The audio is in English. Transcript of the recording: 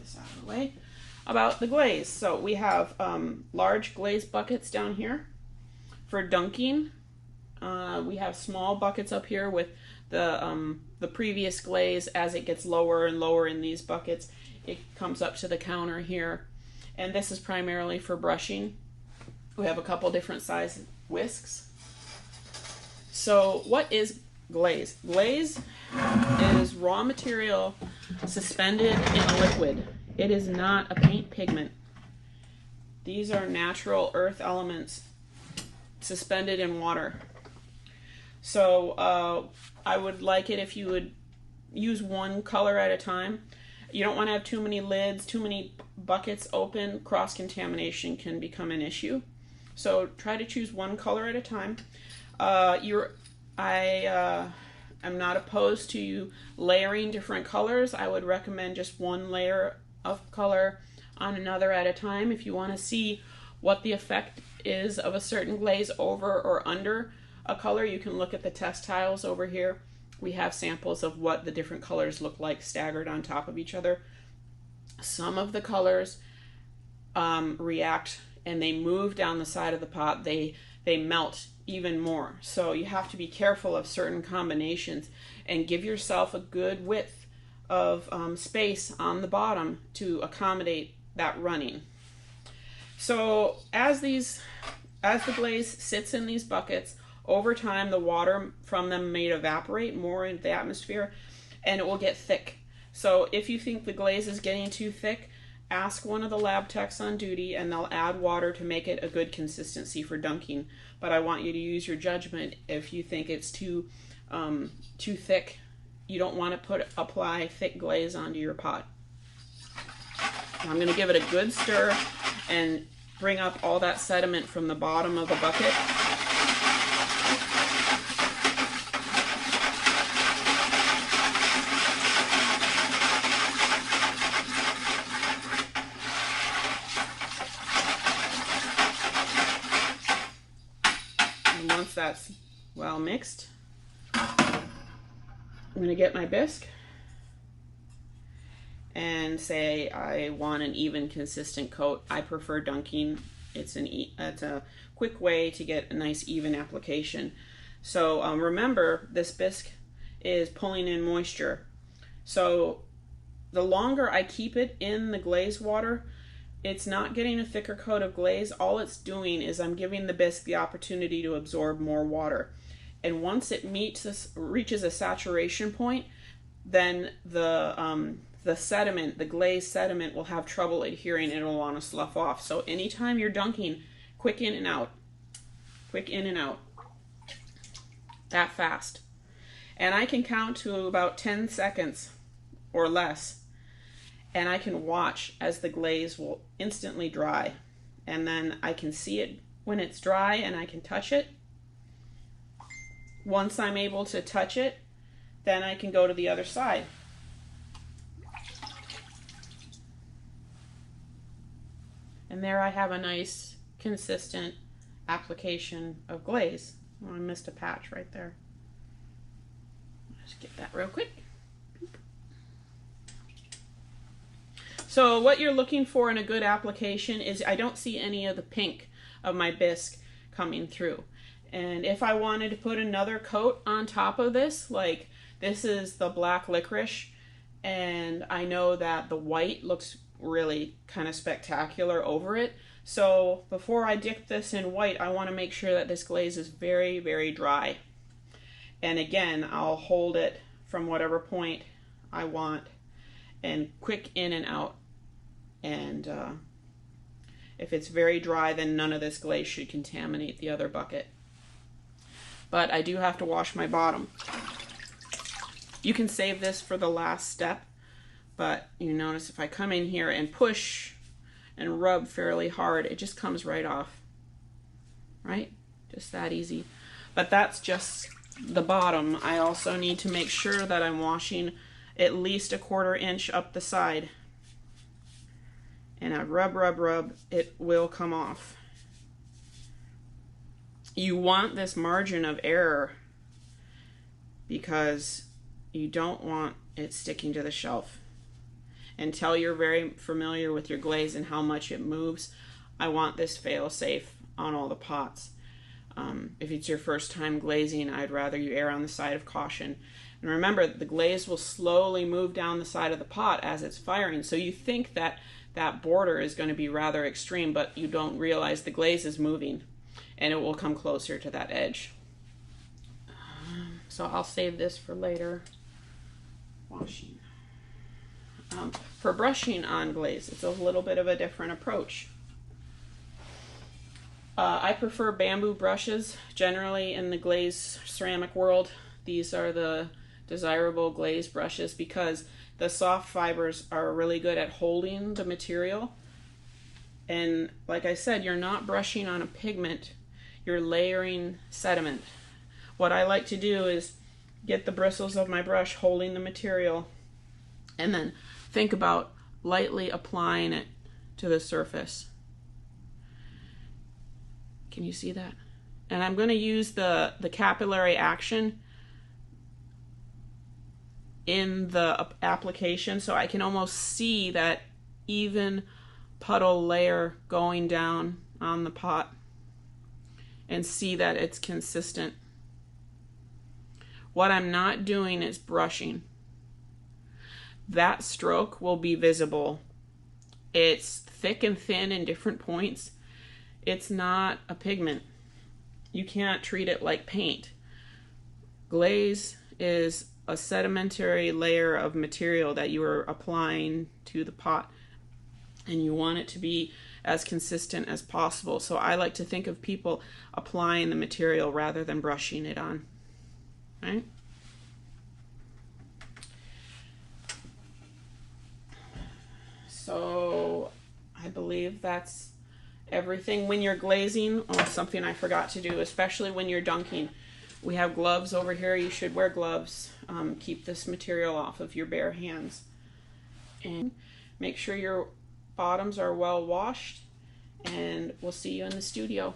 this out of the way, about the glaze. So we have large glaze buckets down here for dunking. We have small buckets up here with the previous glaze. As it gets lower and lower in these buckets, it comes up to the counter here. And this is primarily for brushing. We have a couple different size whisks. So what is glaze? Glaze is raw material suspended in a liquid. It is not a paint pigment. These are natural earth elements suspended in water. So I would like it if you would use one color at a time. You don't want to have too many lids, too many buckets open. Cross-contamination can become an issue. So try to choose one color at a time. I am not opposed to you layering different colors. I would recommend just one layer of color on another at a time. If you want to see what the effect is of a certain glaze over or under a color, you can look at the test tiles over here. We have samples of what the different colors look like staggered on top of each other. Some of the colors react and they move down the side of the pot. They melt even more. So you have to be careful of certain combinations and give yourself a good width of space on the bottom to accommodate that running. So as the glaze sits in these buckets, over time the water from them may evaporate more into the atmosphere and it will get thick. So if you think the glaze is getting too thick, ask one of the lab techs on duty and they'll add water to make it a good consistency for dunking. But I want you to use your judgment. If you think it's too thick, you don't want to apply thick glaze onto your pot. I'm going to give it a good stir and bring up all that sediment from the bottom of the bucket. And once that's well mixed, I'm going to get my bisque and say I want an even, consistent coat. I prefer dunking. It's a quick way to get a nice even application. So remember, this bisque is pulling in moisture. So the longer I keep it in the glaze water, it's not getting a thicker coat of glaze. All it's doing is I'm giving the bisque the opportunity to absorb more water. And once it reaches a saturation point, then the sediment, the glaze sediment, will have trouble adhering and it'll want to slough off. So anytime you're dunking, quick in and out, that fast. And I can count to about 10 seconds or less, and I can watch as the glaze will instantly dry. And then I can see it when it's dry and I can touch it. Once I'm able to touch it, then I can go to the other side. And there I have a nice, consistent application of glaze. Oh, I missed a patch right there. Let's get that real quick. So what you're looking for in a good application is, I don't see any of the pink of my bisque coming through. And if I wanted to put another coat on top of this, like this is the black licorice, and I know that the white looks really kind of spectacular over it. So before I dip this in white, I want to make sure that this glaze is very, very dry. And again, I'll hold it from whatever point I want and quick in and out. And if it's very dry, then none of this glaze should contaminate the other bucket. But I do have to wash my bottom. You can save this for the last step, but you notice if I come in here and push and rub fairly hard, it just comes right off, right? Just that easy. But that's just the bottom. I also need to make sure that I'm washing at least a 1/4 inch up the side. And I rub, rub, rub, it will come off. You want this margin of error because you don't want it sticking to the shelf. until you're very familiar with your glaze and how much it moves. I want this fail-safe on all the pots. If it's your first time glazing, I'd rather you err on the side of caution. And remember, the glaze will slowly move down the side of the pot as it's firing. So you think that that border is going to be rather extreme, but you don't realize the glaze is moving and it will come closer to that edge. So I'll save this for later. Washing. For brushing on glaze, it's a little bit of a different approach. I prefer bamboo brushes. Generally in the glaze ceramic world, these are the desirable glaze brushes because the soft fibers are really good at holding the material. And like I said, you're not brushing on a pigment, you're layering sediment. What I like to do is get the bristles of my brush holding the material and then think about lightly applying it to the surface. Can you see that? And I'm going to use the capillary action in the application so I can almost see that even puddle layer going down on the pot and see that it's consistent. What I'm not doing is brushing. That stroke will be visible. It's thick and thin in different points. It's not a pigment. You can't treat it like paint. Glaze is a sedimentary layer of material that you are applying to the pot, and you want it to be as consistent as possible. So I like to think of people applying the material rather than brushing it on. Right? So I believe that's everything. When you're glazing, something I forgot to do, especially when you're dunking, we have gloves over here. You should wear gloves. Keep this material off of your bare hands. And make sure your bottoms are well washed, and we'll see you in the studio.